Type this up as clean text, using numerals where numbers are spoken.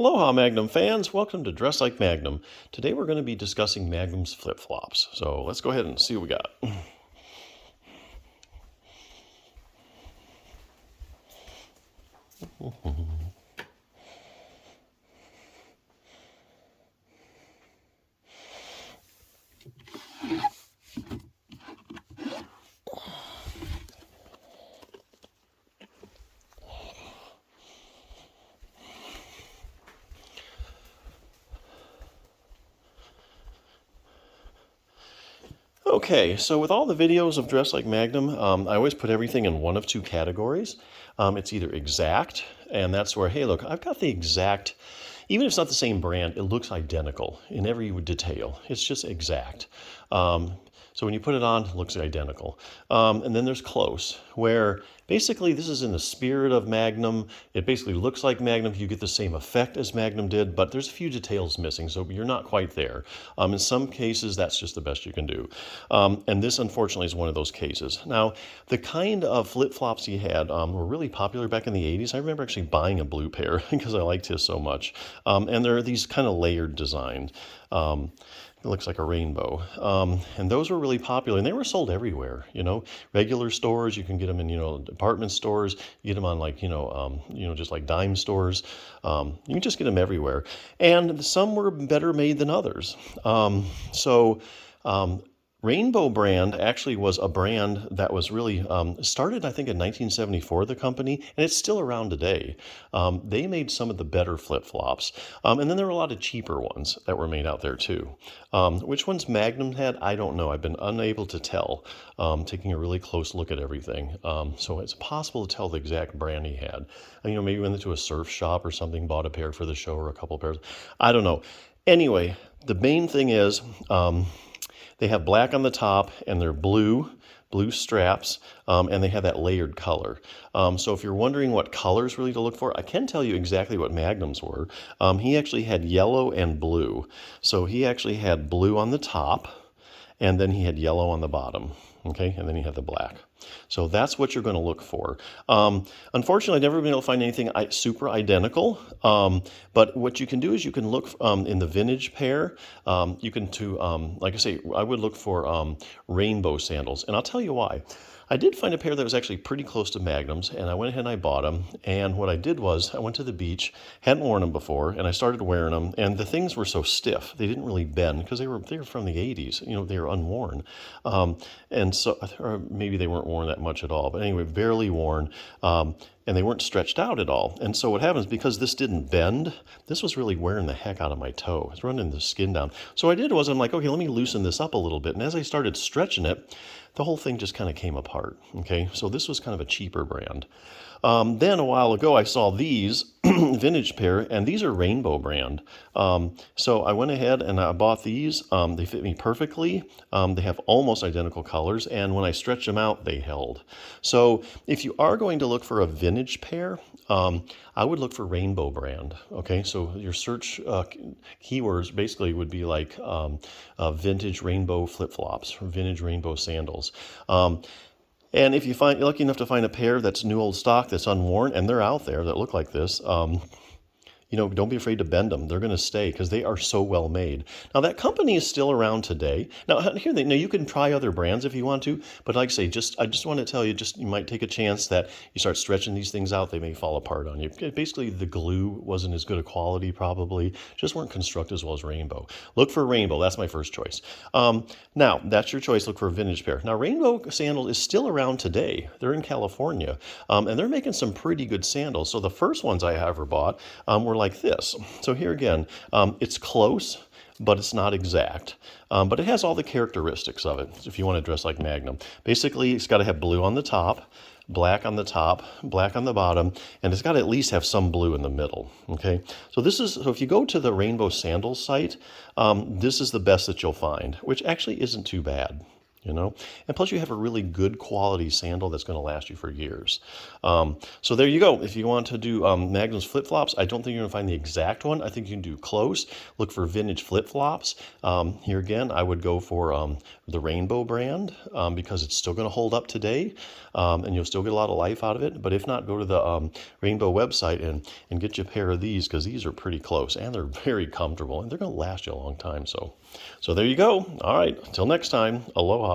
Aloha Magnum fans, welcome to Dress Like Magnum. Today we're going to be discussing Magnum's flip-flops. So let's go ahead and see what we got. Okay, so with all the videos of Dress Like Magnum, I always put everything in one of two categories. It's either exact, and that's where, hey, look, I've got the exact, even if it's not the same brand, it looks identical in every detail. It's just exact. So when you put it on, it looks identical. And then there's close, where basically this is in the spirit of Magnum. It basically looks like Magnum. You get the same effect as Magnum did, but there's a few details missing, so you're not quite there. In some cases, that's just the best you can do. And this, unfortunately, is one of those cases. Now, the kind of flip-flops he had were really popular back in the 80s. I remember actually buying a blue pair because I liked his so much. And there are these kind of layered designs. It looks like a rainbow. And those were really popular, and they were sold everywhere, regular stores. You can get them in, department stores. You get them on just like dime stores. You can just get them everywhere. And some were better made than others. Rainbow brand actually was a brand that was really started, I think, in 1974, the company, and it's still around today. They made some of the better flip-flops. And then there were a lot of cheaper ones that were made out there, too. Which ones Magnum had, I don't know. I've been unable to tell, taking a really close look at everything. So it's possible to tell the exact brand he had. Maybe went into a surf shop or something, bought a pair for the show or a couple pairs. I don't know. Anyway, the main thing is... they have black on the top, and they're blue straps, and they have that layered color. So if you're wondering what colors really to look for, I can tell you exactly what Magnum's were. He actually had yellow and blue. So he actually had blue on the top, and then he had yellow on the bottom. Okay, and then you have the black. So that's what you're going to look for. Unfortunately, I've never been able to find anything super identical. But what you can do is you can look in the vintage pair. You can like I say, I would look for rainbow sandals. And I'll tell you why. I did find a pair that was actually pretty close to Magnum's, and I went ahead and I bought them. And what I did was I went to the beach, hadn't worn them before, and I started wearing them. And the things were so stiff, they didn't really bend because they were from the 80s. They were unworn, and so or maybe they weren't worn that much at all. But anyway, barely worn. And they weren't stretched out at all. And so what happens, because this didn't bend, this was really wearing the heck out of my toe. It's running the skin down. So what I did was I'm like, okay, let me loosen this up a little bit. And as I started stretching it, the whole thing just kind of came apart. Okay, so this was kind of a cheaper brand. Then a while ago, I saw these vintage pair, and these are Rainbow brand. So I went ahead and I bought these. They fit me perfectly. They have almost identical colors, and when I stretched them out, they held. So if you are going to look for a vintage pair, I would look for Rainbow brand. Okay, so your search keywords basically would be like vintage rainbow flip-flops or vintage rainbow sandals. And if you're lucky enough to find a pair that's new old stock that's unworn, and they're out there that look like this, don't be afraid to bend them. They're going to stay because they are so well made. Now, that company is still around today. Now, you can try other brands if you want to, but like I say, I just want to tell you, you might take a chance that you start stretching these things out, they may fall apart on you. Basically, the glue wasn't as good a quality, probably. Just weren't constructed as well as Rainbow. Look for Rainbow. That's my first choice. Now, that's your choice. Look for a vintage pair. Now, Rainbow sandal is still around today. They're in California, and they're making some pretty good sandals. So the first ones I ever bought were like this. So here again, it's close, but it's not exact. But it has all the characteristics of it, if you want to dress like Magnum. Basically, it's got to have blue on the top, black on the top, black on the bottom, and it's got to at least have some blue in the middle. Okay, so if you go to the Rainbow Sandals site, this is the best that you'll find, which actually isn't too bad. you know. And plus you have a really good quality sandal that's going to last you for years. So there you go. If you want to do Magnum's flip-flops, I don't think you're going to find the exact one. I think you can do close. Look for vintage flip-flops. Here again, I would go for the Rainbow brand because it's still going to hold up today, and you'll still get a lot of life out of it. But if not, go to the Rainbow website and get you a pair of these, because these are pretty close and they're very comfortable and they're going to last you a long time. So there you go. All right, until next time, aloha.